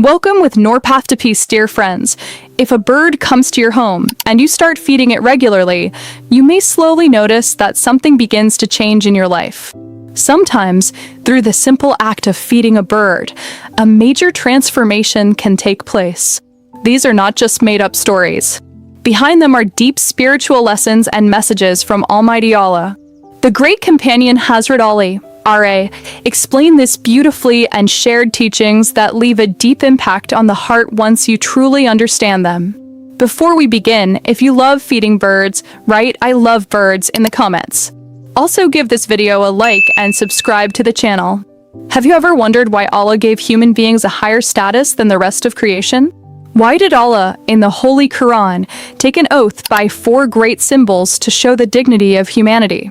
Welcome with Path to Peace, dear friends. If a bird comes to your home and you start feeding it regularly, you may slowly notice that something begins to change in your life. Sometimes, through the simple act of feeding a bird, a major transformation can take place. These are not just made-up stories. Behind them are deep spiritual lessons and messages from Almighty Allah. The great companion Hazrat Ali, R.A., explained this beautifully and shared teachings that leave a deep impact on the heart once you truly understand them. Before we begin, if you love feeding birds, write "I love birds" in the comments. Also give this video a like and subscribe to the channel. Have you ever wondered why Allah gave human beings a higher status than the rest of creation? Why did Allah, in the Holy Quran, take an oath by 4 great symbols to show the dignity of humanity?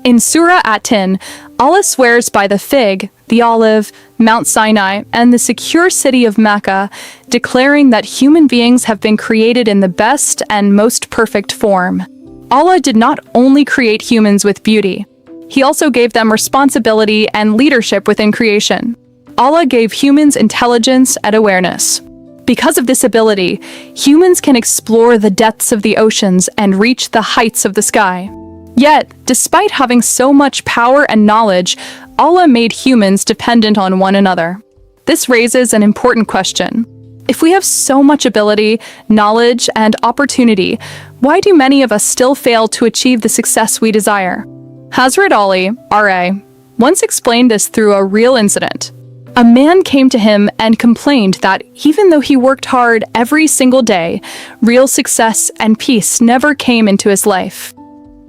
In Surah At-Tin, Allah swears by the fig, the olive, Mount Sinai, and the secure city of Mecca, declaring that human beings have been created in the best and most perfect form. Allah did not only create humans with beauty, He also gave them responsibility and leadership within creation. Allah gave humans intelligence and awareness. Because of this ability, humans can explore the depths of the oceans and reach the heights of the sky. Yet, despite having so much power and knowledge, Allah made humans dependent on one another. This raises an important question. If we have so much ability, knowledge, and opportunity, why do many of us still fail to achieve the success we desire? Hazrat Ali, R.A., once explained this through a real incident. A man came to him and complained that even though he worked hard every single day, real success and peace never came into his life.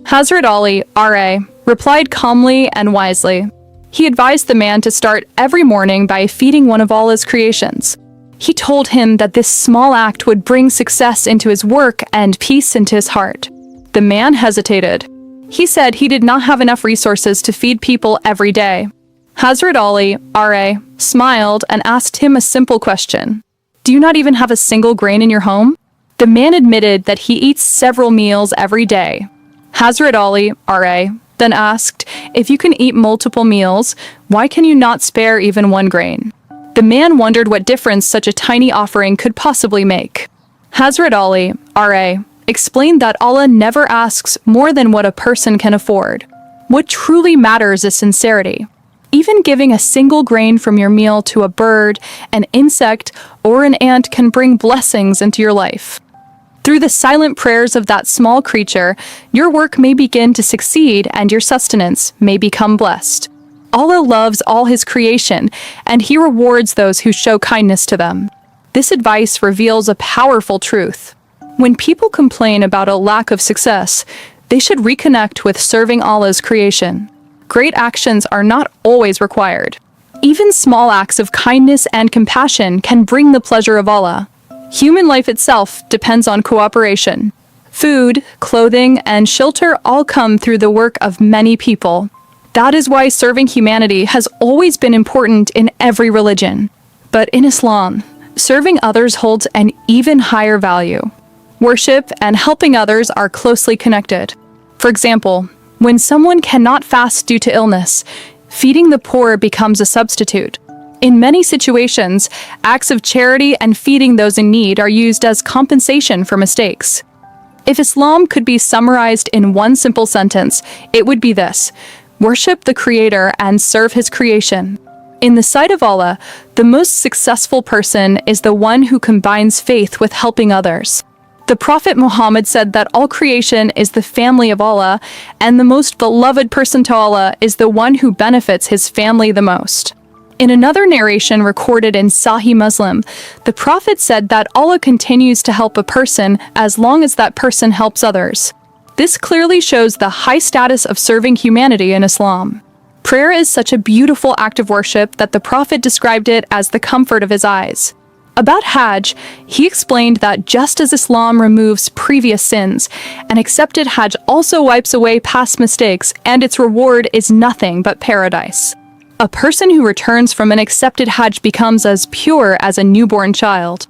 Hazrat Ali, R.A., replied calmly and wisely. He advised the man to start every morning by feeding one of Allah's creations. He told him that this small act would bring success into his work and peace into his heart. The man hesitated. He said he did not have enough resources to feed people every day. Hazrat Ali, R.A., smiled and asked him a simple question. Do you not even have a single grain in your home? The man admitted that he eats several meals every day. Hazrat Ali, R.A., then asked, if you can eat multiple meals, why can you not spare even one grain? The man wondered what difference such a tiny offering could possibly make. Hazrat Ali, R.A., explained that Allah never asks more than what a person can afford. What truly matters is sincerity. Even giving a single grain from your meal to a bird, an insect, or an ant can bring blessings into your life. Through the silent prayers of that small creature, your work may begin to succeed and your sustenance may become blessed. Allah loves all His creation, and He rewards those who show kindness to them. This advice reveals a powerful truth. When people complain about a lack of success, they should reconnect with serving Allah's creation. Great actions are not always required. Even small acts of kindness and compassion can bring the pleasure of Allah. Human life itself depends on cooperation. Food, clothing, and shelter all come through the work of many people. That is why serving humanity has always been important in every religion. But in Islam, serving others holds an even higher value. Worship and helping others are closely connected. For example, when someone cannot fast due to illness, feeding the poor becomes a substitute. In many situations, acts of charity and feeding those in need are used as compensation for mistakes. If Islam could be summarized in one simple sentence, it would be this: worship the Creator and serve His creation. In the sight of Allah, the most successful person is the one who combines faith with helping others. The Prophet Muhammad said that all creation is the family of Allah, and the most beloved person to Allah is the one who benefits his family the most. In another narration recorded in Sahih Muslim, the Prophet said that Allah continues to help a person as long as that person helps others. This clearly shows the high status of serving humanity in Islam. Prayer is such a beautiful act of worship that the Prophet described it as the comfort of his eyes. About Hajj, he explained that just as Islam removes previous sins, an accepted Hajj also wipes away past mistakes, and its reward is nothing but paradise. A person who returns from an accepted Hajj becomes as pure as a newborn child.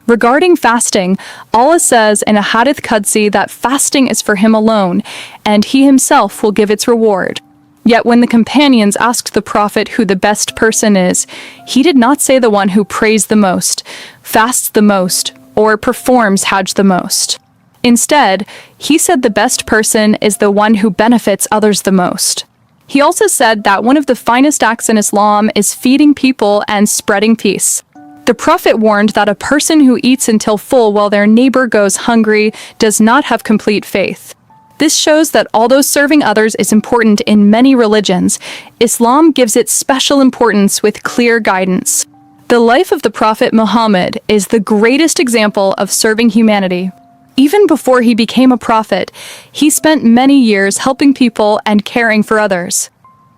Regarding fasting, Allah says in a Hadith Qudsi that fasting is for Him alone, and He Himself will give its reward. Yet when the companions asked the Prophet who the best person is, he did not say the one who prays the most, fasts the most, or performs Hajj the most. Instead, he said the best person is the one who benefits others the most. He also said that one of the finest acts in Islam is feeding people and spreading peace. The Prophet warned that a person who eats until full while their neighbor goes hungry does not have complete faith. This shows that although serving others is important in many religions, Islam gives it special importance with clear guidance. The life of the Prophet Muhammad is the greatest example of serving humanity. Even before he became a prophet, he spent many years helping people and caring for others.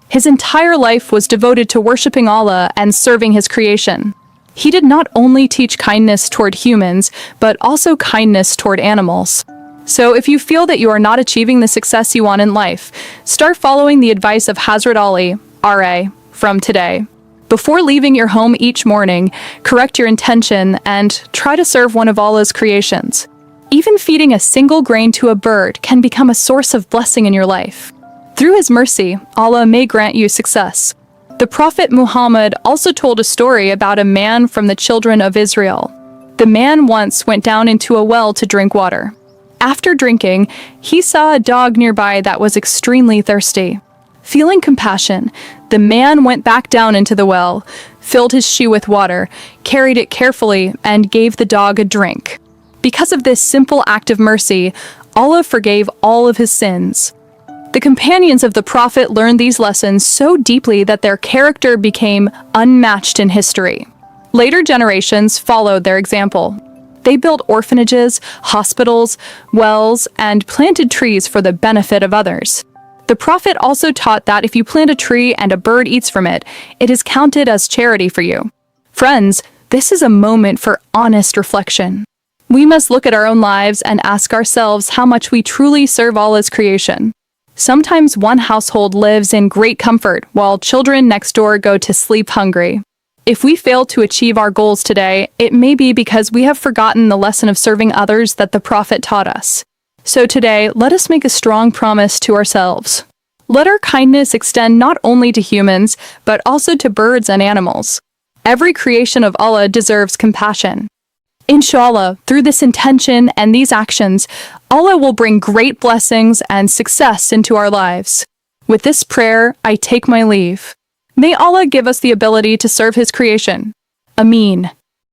His entire life was devoted to worshiping Allah and serving his creation. He did not only teach kindness toward humans, but also kindness toward animals. So if you feel that you are not achieving the success you want in life, start following the advice of Hazrat Ali, RA, from today. Before leaving your home each morning, correct your intention and try to serve one of Allah's creations. Even feeding a single grain to a bird can become a source of blessing in your life. Through his mercy, Allah may grant you success. The Prophet Muhammad also told a story about a man from the children of Israel. The man once went down into a well to drink water. After drinking, he saw a dog nearby that was extremely thirsty. Feeling compassion, the man went back down into the well, filled his shoe with water, carried it carefully, and gave the dog a drink. Because of this simple act of mercy, Allah forgave all of his sins. The companions of the Prophet learned these lessons so deeply that their character became unmatched in history. Later generations followed their example. They built orphanages, hospitals, wells, and planted trees for the benefit of others. The Prophet also taught that if you plant a tree and a bird eats from it, it is counted as charity for you. Friends, this is a moment for honest reflection. We must look at our own lives and ask ourselves how much we truly serve Allah's creation. Sometimes one household lives in great comfort while children next door go to sleep hungry. If we fail to achieve our goals today, it may be because we have forgotten the lesson of serving others that the Prophet taught us. So today, let us make a strong promise to ourselves. Let our kindness extend not only to humans, but also to birds and animals. Every creation of Allah deserves compassion. Inshallah, through this intention and these actions, Allah will bring great blessings and success into our lives. With this prayer, I take my leave. May Allah give us the ability to serve His creation. Ameen.